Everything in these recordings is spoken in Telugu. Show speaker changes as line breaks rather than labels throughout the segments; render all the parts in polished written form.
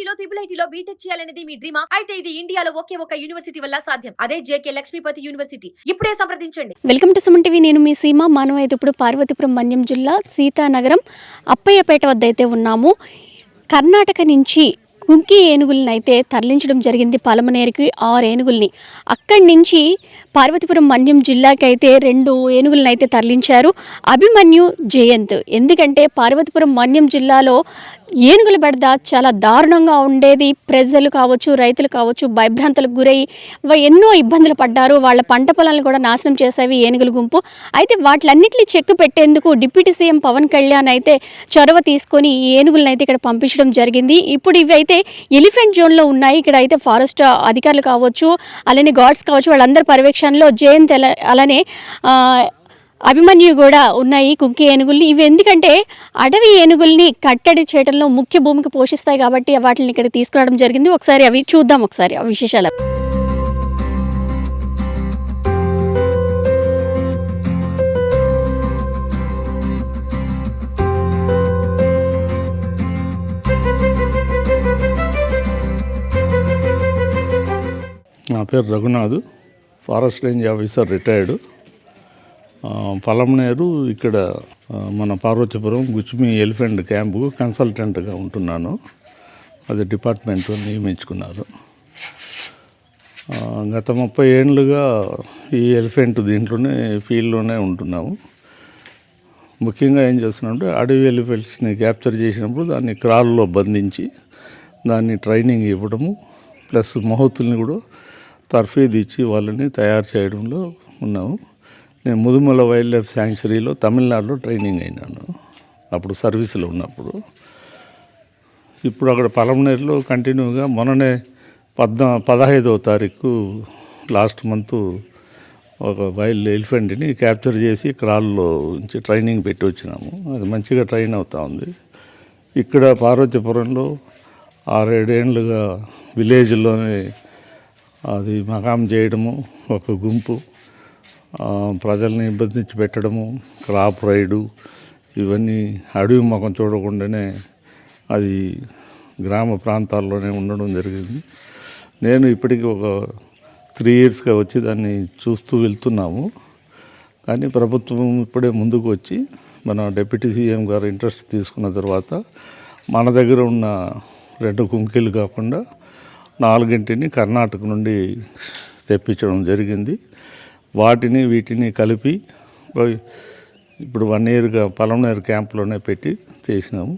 లో ట్రిపుల్ ఐటీలో బీటెక్ చేయాలనేది మీ డ్రీమా? అయితే ఇది ఇండియాలో ఒకే ఒక యూనివర్సిటీ వల్ల సాధ్యం. అదే జేకే లక్ష్మీపతి యూనివర్సిటీ. ఇప్పుడే సంప్రదించండి.
Welcome to Suman TV. నేను మీ సీమ. మనం అయితే ఇప్పుడు పార్వతీపురం మన్యం జిల్లా సీతానగరం అప్పయ్యపేట వద్ద అయితే ఉన్నాము. కర్ణాటక నుంచి కుంకి ఏనుగులను అయితే తరలించడం జరిగింది. పలమనేరుకి 6 ఏనుగుల్ని అక్కడి నుంచి పార్వతీపురం మన్యం జిల్లాకి అయితే 2 ఏనుగులను అయితే తరలించారు. అభిమన్యు, జయంత్. ఎందుకంటే పార్వతీపురం మన్యం జిల్లాలో ఏనుగుల బెడద చాలా దారుణంగా ఉండేది. ప్రజలు కావచ్చు, రైతులు కావచ్చు, భయభ్రాంతులకు గురై ఎన్నో ఇబ్బందులు పడ్డారు. వాళ్ళ పంట పొలాలను కూడా నాశనం చేసేవి ఏనుగుల గుంపు. అయితే వాటిలన్నింటినీ చెక్కు పెట్టేందుకు డిప్యూటీ సీఎం పవన్ కళ్యాణ్ అయితే చొరవ తీసుకొని ఈ ఏనుగులను అయితే ఇక్కడ పంపించడం జరిగింది. ఇప్పుడు ఇవి అయితే ఎలిఫెంట్ జోన్లో ఉన్నాయి. ఇక్కడ అయితే ఫారెస్ట్ అధికారులు కావచ్చు, అలానే గార్డ్స్ కావచ్చు, వాళ్ళందరి పర్యవేక్షణలో జయంత్ అలానే అభిమన్యు కూడా ఉన్నాయి కుంకి ఏనుగుల్ని. ఇవి ఎందుకంటే అడవి ఏనుగుల్ని కట్టడి చేయడంలో ముఖ్య భూమిక పోషిస్తాయి కాబట్టి వాటిని ఇక్కడ తీసుకురావడం జరిగింది. ఒకసారి అవి చూద్దాం, ఒకసారి ఆ విశేషాలు.
నా పేరు Raghunath, forest range officer, retired. Palamaner ఇక్కడ మన పార్వతీపురం గుచ్మి ఎలిఫెంట్ క్యాంపు కన్సల్టెంట్గా ఉంటున్నాను. అది డిపార్ట్మెంట్ నియమించుకున్నారు. గత 30 ఏళ్ళుగా ఈ ఎలిఫెంట్ దీంట్లోనే ఫీల్డ్లోనే ఉంటున్నాము. ముఖ్యంగా ఏం చేస్తున్నామంటే అడవి ఎలిఫెంట్స్ని క్యాప్చర్ చేసినప్పుడు దాన్ని క్రాల్లో బంధించి దాన్ని ట్రైనింగ్ ఇవ్వడము, ప్లస్ మహోతుల్ని కూడా తర్ఫీదు ఇచ్చి వాళ్ళని తయారు చేయడంలో ఉన్నాము. నేను ముదుమల వైల్డ్ లైఫ్ శాంక్చురీలో తమిళనాడులో ట్రైనింగ్ అయినాను అప్పుడు సర్వీసులో ఉన్నప్పుడు. ఇప్పుడు అక్కడ పలమనేరులో కంటిన్యూగా మొన్ననే 15వ తారీఖు లాస్ట్ మంత్ ఒక వైల్డ్ ఎలిఫెంట్ని క్యాప్చర్ చేసి క్రాల్లో నుంచి ట్రైనింగ్ పెట్టి వచ్చినాము. అది మంచిగా ట్రైన్ అవుతూ ఉంది. ఇక్కడ పార్వతీపురంలో 6-7 ఏళ్ళుగా విలేజ్లోనే అది మకాం చేయడము, ఒక గుంపు ప్రజల్ని ఇబ్బందించి పెట్టడము, క్రాప్ రైడు, ఇవన్నీ అడవి ముఖం చూడకుండానే అది గ్రామ ప్రాంతాల్లోనే ఉండడం జరిగింది. నేను ఇప్పటికీ ఒక 3 ఇయర్స్గా వచ్చి దాన్ని చూస్తూ వెళ్తున్నాము. కానీ ప్రభుత్వం ఇప్పుడే ముందుకు వచ్చి మన డిప్యూటీ సీఎం గారు ఇంట్రెస్ట్ తీసుకున్న తర్వాత మన దగ్గర ఉన్న 2 కుంకీలు కాకుండా 4 కర్ణాటక నుండి తెప్పించడం జరిగింది. వీటిని కలిపి ఇప్పుడు 1 ఇయర్గా పలమనేరు క్యాంప్లోనే పెట్టి చేసినాము.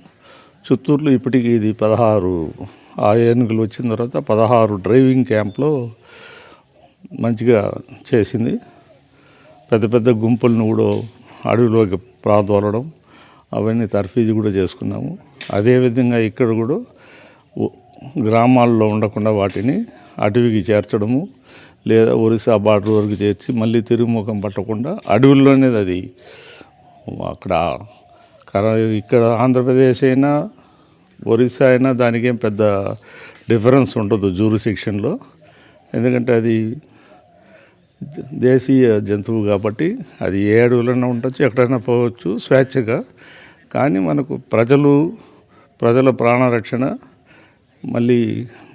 చిత్తూరులో ఇప్పటికీ ఇది 16 ఆ ఏనుగులు వచ్చిన తర్వాత 16 డ్రైవింగ్ క్యాంప్లో మంచిగా చేసింది. పెద్ద పెద్ద గుంపులను కూడా అడవిలోకి ప్రాదోలడం అవన్నీ తర్ఫీదు కూడా చేసుకున్నాము. అదేవిధంగా ఇక్కడ కూడా గ్రామాల్లో ఉండకుండా వాటిని అడవికి చేర్చడము, లేదా ఒరిస్సా బార్డర్ వరకు చేర్చి మళ్ళీ తిరుగుముఖం పట్టకుండా అడవుల్లోనే అది అక్కడ ఇక్కడ ఆంధ్రప్రదేశ్ అయినా ఒరిస్సా అయినా దానికేం పెద్ద డిఫరెన్స్ ఉండదు జ్యూరిస్డిక్షన్లో. ఎందుకంటే అది దేశీయ జంతువు కాబట్టి అది ఏ అడవులైనా ఉండొచ్చు, ఎక్కడైనా పోవచ్చు స్వేచ్ఛగా. కానీ మనకు ప్రజల ప్రాణరక్షణ, మళ్ళీ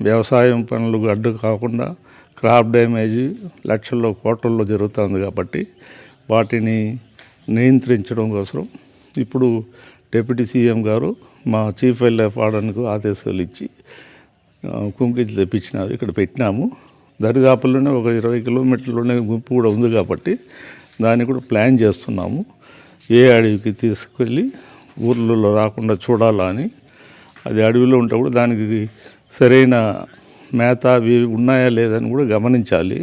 వ్యవసాయం పనులు అడ్డు కాకుండా క్రాప్ డ్యామేజ్ లక్షల్లో కోట్లలో జరుగుతుంది కాబట్టి వాటిని నియంత్రించడం కోసం ఇప్పుడు డిప్యూటీ సీఎం గారు మా చీఫ్ వైల్డ్ లైఫ్ వార్డెన్కు ఆదేశాలు ఇచ్చి కుంకీలు తెప్పించినారు. ఇక్కడ పెట్టినాము. దరిదాపుల్లోనే ఒక 20 కిలోమీటర్లోనే గుంపు కూడా ఉంది కాబట్టి దాన్ని కూడా ప్లాన్ చేస్తున్నాము. ఏ అడవికి తీసుకెళ్ళి ఊర్లలో రాకుండా చూడాలా అని. అది అడవిలో ఉంటే కూడా దానికి సరైన మేత అవి ఉన్నాయా లేదని కూడా గమనించాలి.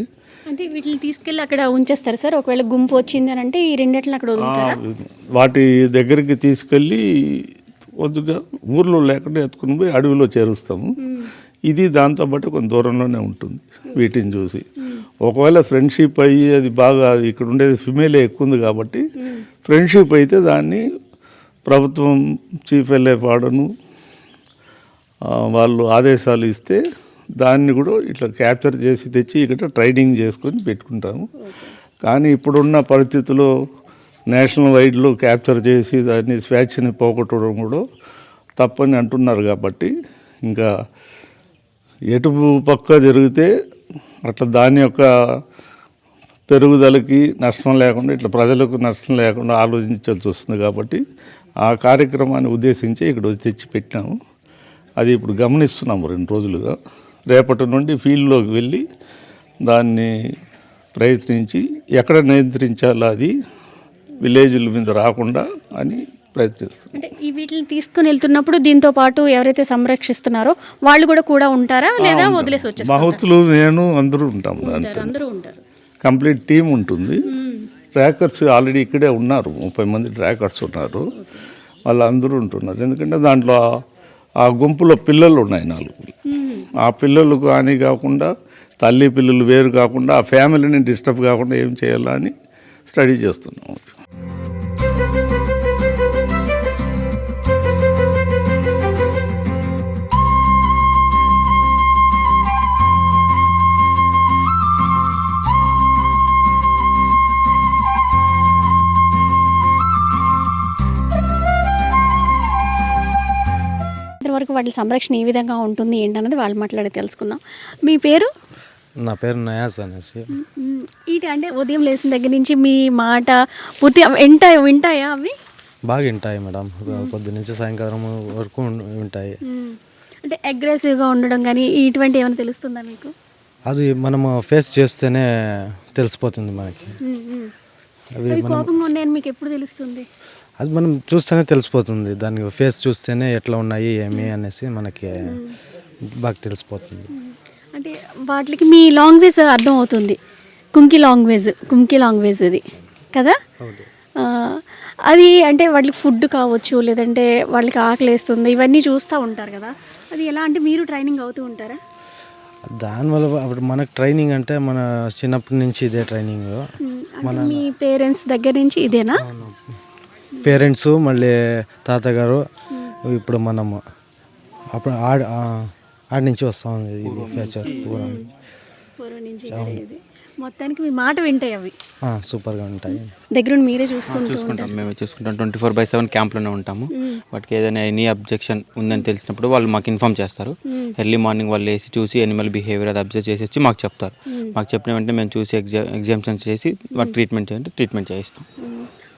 అంటే వీటిని తీసుకెళ్ళి అక్కడ ఉంచేస్తారు సార్. ఒకవేళ గుంపు వచ్చింది అని అంటే ఈ రెండిట్లను అక్కడ వదులుతారా?
వాటి దగ్గరికి తీసుకెళ్ళి కొద్దిగా ఊర్లో లేకుండా ఎత్తుకుని పోయి అడవిలో చేరుస్తాము. ఇది దాంతోపాటు కొంత దూరంలోనే ఉంటుంది. వీటిని చూసి ఒకవేళ ఫ్రెండ్షిప్ అయ్యి అది బాగా ఇక్కడ ఉండేది ఫిమేలే ఎక్కువ ఉంది కాబట్టి ఫ్రెండ్షిప్ అయితే దాన్ని ప్రభుత్వం చీఫ్ వైల్డ్ లైఫ్ వార్డెను వాళ్ళు ఆదేశాలు ఇస్తే దాన్ని కూడా ఇట్లా క్యాప్చర్ చేసి తెచ్చి ఇక్కడ ట్రైనింగ్ చేసుకొని పెట్టుకుంటాము. కానీ ఇప్పుడున్న పరిస్థితుల్లో నేషనల్ వైడ్లో క్యాప్చర్ చేసి దాన్ని స్వేచ్ఛని పోగొట్టడం కూడా తప్పని అంటున్నారు కాబట్టి ఇంకా ఎటు పక్క జరిగితే అట్లా దాని యొక్క పెరుగుదలకి నష్టం లేకుండా ఇట్లా ప్రజలకు నష్టం లేకుండా ఆలోచించాల్సి వస్తుంది కాబట్టి ఆ కార్యక్రమాన్ని ఉద్దేశించి ఇక్కడ తెచ్చి పెట్టినాము. అది ఇప్పుడు గమనిస్తున్నాము 2 రోజులుగా. రేపటి నుండి ఫీల్డ్లోకి వెళ్ళి దాన్ని ప్రయత్నించి ఎక్కడ నియంత్రించాలో అది విలేజ్ల మీద రాకుండా అని ప్రయత్నిస్తాం.
అంటే ఈ వీటిని తీసుకుని వెళ్తున్నప్పుడు దీంతో పాటు ఎవరైతే సంరక్షిస్తున్నారో వాళ్ళు కూడా ఉంటారా లేదా వదిలేసి వచ్చేస్తారా?
మహతులు నేను అందరూ ఉంటాం. దాంతో
అందరూ ఉంటారు.
కంప్లీట్ టీం ఉంటుంది. ట్రాకర్స్ ఆల్రెడీ ఇక్కడే ఉన్నారు, 30 మంది ట్రాకర్స్ ఉన్నారు. వాళ్ళందరూ ఉంటున్నారు. ఎందుకంటే దాంట్లో ఆ గుంపులో పిల్లలు ఉన్నాయి 4. ఆ పిల్లలకు హాని కాకుండా, తల్లి పిల్లలు వేరు కాకుండా, ఆ ఫ్యామిలీని డిస్టర్బ్ కాకుండా ఏం చేయాలా అని స్టడీ చేస్తున్నాం.
వరకు వాటి సంరక్షణ ఏ విధంగా ఉంటుంది ఏంటన్నది వాళ్ళు మాట్లాడి తెలుసుకుందాం. మీ పేరు?
నా పేరు నయాస్ అనేసి.
ఇటు అంటే ఉదయం లేచిన దగ్గర నుంచి మీ మాట పూర్తి వింటాయా అవి?
బాగా వింటాయి మేడం, పొద్దు నుంచి సాయంకాలం వరకు వింటాయి.
అంటే అగ్రెసివ్గా ఉండడం కానీ ఇటువంటి ఏమైనా తెలుస్తుందా మీకు?
అది మనము ఫేస్ చేస్తేనే తెలిసిపోతుంది మనకి.
అవి కోపంగా ఉన్నాయని మీకు ఎప్పుడు తెలుస్తుంది?
అది మనం చూస్తేనే తెలిసిపోతుంది. దానికి ఫేస్ చూస్తేనే ఎట్లా ఉన్నాయి ఏమి అనేసి మనకి బాగా తెలిసిపోతుంది.
అంటే వాటికి మీ లాంగ్వేజ్ అర్థం అవుతుంది. కుంకి లాంగ్వేజ్ అది కదా. అది అంటే వాళ్ళకి ఫుడ్ కావచ్చు, లేదంటే వాళ్ళకి ఆకలి వేస్తుంది, ఇవన్నీ చూస్తూ ఉంటారు కదా. అది ఎలా అంటే మీరు ట్రైనింగ్ అవుతూ ఉంటారా?
దానివల్ల అప్పుడు మనకు ట్రైనింగ్ అంటే మన చిన్నప్పటి నుంచి ఇదే ట్రైనింగ్.
మీ పేరెంట్స్ దగ్గర నుంచి ఇదేనా?
పేరెంట్స్, మళ్ళీ తాతగారు, ఇప్పుడు మనము అప్పుడు ఆడి నుంచి వస్తాం. ఇది ఫ్యూచర్
మొత్తానికి మీ మాట వింటాయి అవి.
సూపర్గా ఉంటాయి.
దగ్గర మీరే చూసుకుంటాం.
మేము చూసుకుంటాం. 24/7 క్యాంప్లోనే ఉంటాము. వాటికి ఏదైనా ఎనీ అబ్జెక్షన్ ఉందని తెలిసినప్పుడు వాళ్ళు మాకు ఇన్ఫామ్ చేస్తారు. ఎర్లీ మార్నింగ్ వాళ్ళు వేసి చూసి యానిమల్ బిహేవియర్ అది అబ్జర్వ్ చేసి వచ్చి మాకు చెప్తారు. మాకు చెప్పిన వెంటనే మేము చూసి ఎగ్జామ్షన్స్ చేసి వాటి ట్రీట్మెంట్ చేయిస్తాం.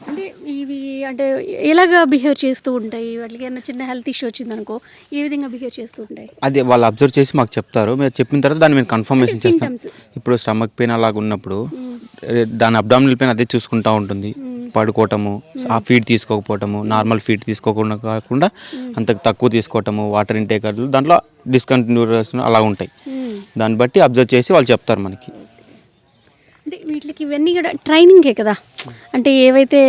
అంటే ఇవి అంటే ఎలాగా బిహేవ్ చేస్తూ ఉంటాయి? వాటికి ఏమైనా చిన్న హెల్త్ ఇష్యూ వచ్చిందనుకో ఏ విధంగా బిహేవ్ చేస్తూ ఉంటాయి?
అది వాళ్ళు అబ్జర్వ్ చేసి మాకు చెప్తారు. మేము చెప్పిన తర్వాత దాన్ని మేము కన్ఫర్మేషన్ చేస్తాం. ఇప్పుడు స్టమక్ పెయిన్ అలాగ ఉన్నప్పుడు దాని అబ్డామినల్ పెయిన్ అదే చూసుకుంటూ ఉంటుంది. పడుకోవటము, ఆ ఫీడ్ తీసుకోకపోవటము, నార్మల్ ఫీడ్ తీసుకోకుండా కాకుండా అంత తక్కువ తీసుకోవటము, వాటర్ ఇంటేక్ దాంట్లో డిస్కంటిన్యూస్ అలా ఉంటాయి. దాన్ని బట్టి అబ్జర్వ్ చేసి వాళ్ళు చెప్తారు మనకి.
అంటే వీటికి ఇవన్నీ కూడా ట్రైనింగే కదా. అంటే ఏవైతే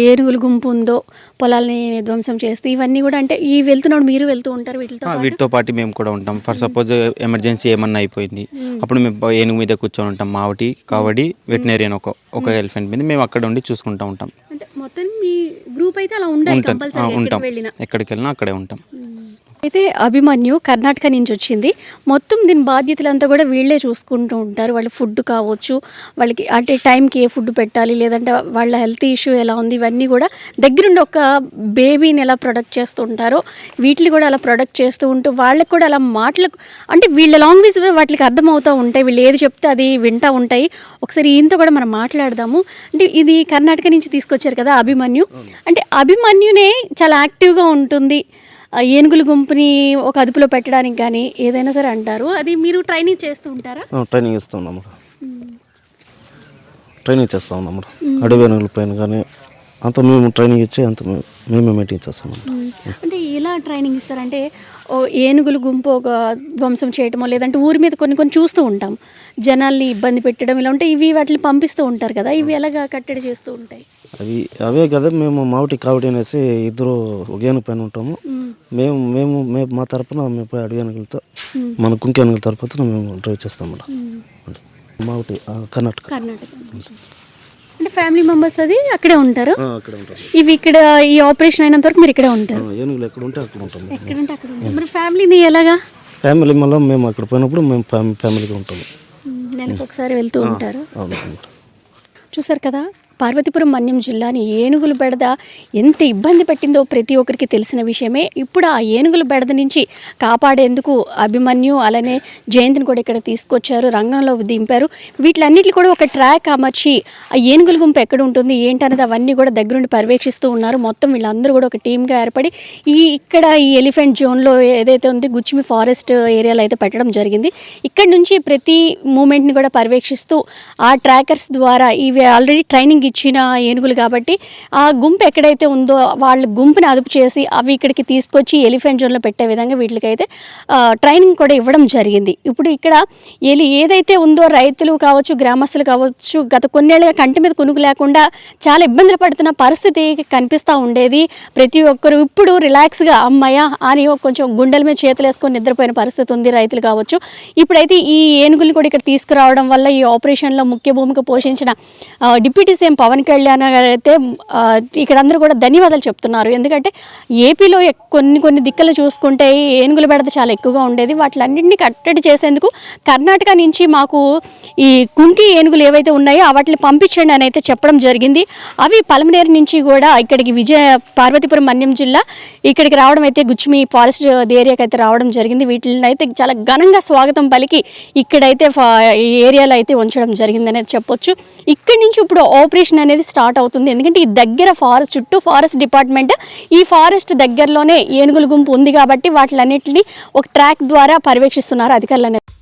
ఏనుగుల గుంపు ఉందో పొలాలని ధ్వంసం చేస్తే ఇవన్నీ కూడా అంటే ఈ వెళ్తున్నాడు మీరు వెళ్తూ ఉంటారు
వీటితో పాటు మేము కూడా ఉంటాం. ఫర్ సపోజ్ ఎమర్జెన్సీ ఏమన్నా అయిపోయింది అప్పుడు మేము ఏనుగు మీద కూర్చొని ఉంటాం. మావటి, కావడి, వెటనరీయన్ ఒక ఎలిఫెంట్ మీద మేము అక్కడ ఉండి చూసుకుంటూ ఉంటాం.
అంటే మొత్తం మీ గ్రూప్ అయితే అలా ఉంటాం.
ఎక్కడికి వెళ్ళినా అక్కడే ఉంటాం.
అయితే అభిమన్యు కర్ణాటక నుంచి వచ్చింది. మొత్తం దీని బాధ్యతలంతా కూడా వీళ్ళే చూసుకుంటూ ఉంటారు. వాళ్ళ ఫుడ్ కావచ్చు, వాళ్ళకి అంటే టైంకి ఏ ఫుడ్ పెట్టాలి, లేదంటే వాళ్ళ హెల్త్ ఇష్యూ ఎలా ఉంది, ఇవన్నీ కూడా దగ్గరుండి ఒక బేబీని ఎలా ప్రొడక్ట్ చేస్తూ ఉంటారో వీటిని కూడా అలా ప్రొడక్ట్ చేస్తూ ఉంటూ వాళ్ళకి కూడా అలా మాటలు అంటే వీళ్ళ లాంగ్వేజ్ వాటికి అర్థమవుతూ ఉంటాయి. వీళ్ళు ఏది చెప్తే అది వింటూ ఉంటాయి. ఒకసారి ఈయనతో కూడా మనం మాట్లాడదాము. అంటే ఇది కర్ణాటక నుంచి తీసుకొచ్చారు కదా అభిమన్యు. అంటే అభిమన్యునే చాలా యాక్టివ్గా ఉంటుంది. ఏనుగుల గుంపుని ఒక అదుపులో పెట్టడానికి కానీ ఏదైనా సరే అంటారు. అది మీరు ట్రైనింగ్ చేస్తూ ఉంటారా?
ట్రైనింగ్ ఇస్తున్నాము, ట్రైనింగ్ చేస్తూ ఉన్నాము. అడవి ఏనుగుల పైన కానీ అంత మేము ట్రైనింగ్ ఇచ్చి అంత మేమే మెయింటైన్ చేస్తాము.
అంటే ఎలా ట్రైనింగ్ ఇస్తారంటే ఏనుగుల గుంపు ఒక ధ్వంసం చేయటమో, లేదంటే ఊరి మీద కొన్ని చూస్తూ ఉంటాం, జనాల్ని ఇబ్బంది పెట్టడం ఇలా ఉంటే ఇవి వాటిని పంపిస్తూ ఉంటారు కదా, ఇవి ఎలాగా కట్టడి చేస్తూ ఉంటాయి?
అవే కదా మేము మావటి కావటి అనేసి ఇద్దరు ఒక ఏనుగు పైన ఉంటాము. మేము మా తరపున మేము పోయి అడవి ఏనుగులతో మన కుంకి ఏనుగుల తరపున మేము డ్రైవ్ చేస్తాం. మావటి కర్ణాటక.
అంటే ఫ్యామిలీ మెంబర్స్ అది అక్కడే ఉంటారు.
అక్కడే ఉంటారు.
ఇవి ఇక్కడ ఈ ఆపరేషన్ అయినంత వరకు మీరు ఇక్కడే ఉంటారు.
ఏనుగులు ఎక్కడ ఉంటే అక్కడ ఉంటాము.
ఎక్కడంటే అక్కడ ఉంటారు. మరి ఫ్యామిలీని ఎలాగా?
ఫ్యామిలీ మళ్ళీ మేము అక్కడ పోయినప్పుడు మేము ఫ్యామిలీగా ఉంటాము.
నెలకు ఒకసారి వెళ్తూ ఉంటారు. చూసారు కదా, పార్వతీపురం మన్యం జిల్లాని ఏనుగుల బెడద ఎంత ఇబ్బంది పెట్టిందో ప్రతి ఒక్కరికి తెలిసిన విషయమే. ఇప్పుడు ఆ ఏనుగుల బెడద నుంచి కాపాడేందుకు అభిమన్యు అలానే జయంతిని కూడా ఇక్కడ తీసుకొచ్చారు, రంగంలో దింపారు. వీటిలన్నిటిని కూడా ఒక ట్రాక్ అమర్చి ఆ ఏనుగుల గుంపు ఎక్కడ ఉంటుంది ఏంటనేది అవన్నీ కూడా దగ్గరుండి పర్యవేక్షిస్తూ ఉన్నారు. మొత్తం వీళ్ళందరూ కూడా ఒక టీమ్గా ఏర్పడి ఇక్కడ ఈ ఎలిఫెంట్ జోన్లో ఏదైతే ఉంది గుచ్చిమి ఫారెస్ట్ ఏరియాలో అయితే పెట్టడం జరిగింది. ఇక్కడ నుంచి ప్రతి మూమెంట్ని కూడా పర్యవేక్షిస్తూ ఆ ట్రాకర్స్ ద్వారా ఇవి ఆల్రెడీ ట్రైనింగ్ ఇచ్చిన ఏనుగులు కాబట్టి ఆ గుంపు ఎక్కడైతే ఉందో వాళ్ళ గుంపుని అదుపు చేసి అవి ఇక్కడికి తీసుకొచ్చి ఎలిఫెంట్ జోన్లో పెట్టే విధంగా వీటికైతే ట్రైనింగ్ కూడా ఇవ్వడం జరిగింది. ఇప్పుడు ఇక్కడ ఏదైతే ఉందో రైతులు కావచ్చు, గ్రామస్తులు కావచ్చు, గత కొన్నేళ్ళుగా కంటి మీద కునుకు లేకుండా చాలా ఇబ్బందులు పడుతున్న పరిస్థితి కనిపిస్తూ ఉండేది. ప్రతి ఒక్కరు ఇప్పుడు రిలాక్స్గా అమ్మయ్య అని కొంచెం గుండెల మీద చేతులు వేసుకొని నిద్రపోయిన పరిస్థితి ఉంది రైతులు కావచ్చు. ఇప్పుడైతే ఈ ఏనుగుల్ని కూడా ఇక్కడ తీసుకురావడం వల్ల ఈ ఆపరేషన్లో ముఖ్య భూమిక పోషించిన డిప్యూటీ సీఎం పవన్ కళ్యాణ్ గారు అయితే ఇక్కడ అందరూ కూడా ధన్యవాదాలు చెప్తున్నారు. ఎందుకంటే ఏపీలో కొన్ని దిక్కులు చూసుకుంటే ఏనుగుల బెడద చాలా ఎక్కువగా ఉండేది. వాటిలన్నింటినీ కట్టడి చేసేందుకు కర్ణాటక నుంచి మాకు ఈ కుంకి ఏనుగులు ఏవైతే ఉన్నాయో వాటిని పంపించండి అని అయితే చెప్పడం జరిగింది. అవి పలమనేరు నుంచి కూడా ఇక్కడికి పార్వతీపురం మన్యం జిల్లా ఇక్కడికి రావడం అయితే గుచ్చిమి ఫారెస్ట్ ఏరియాకి అయితే రావడం జరిగింది. వీటిని అయితే చాలా ఘనంగా స్వాగతం పలికి ఇక్కడైతే ఈ ఏరియాలో అయితే ఉంచడం జరిగింది అనేది చెప్పొచ్చు. ఇక్కడి నుంచి ఇప్పుడు ఆపరేషన్ అనేది స్టార్ట్ అవుతుంది. ఎందుకంటే ఈ దగ్గర చుట్టూ ఫారెస్ట్ డిపార్ట్మెంట్, ఈ ఫారెస్ట్ దగ్గరలోనే ఏనుగుల గుంపు ఉంది కాబట్టి వాటిలన్నింటినీ ఒక ట్రాక్ ద్వారా పర్యవేక్షిస్తున్నారు అధికారులు అనేది.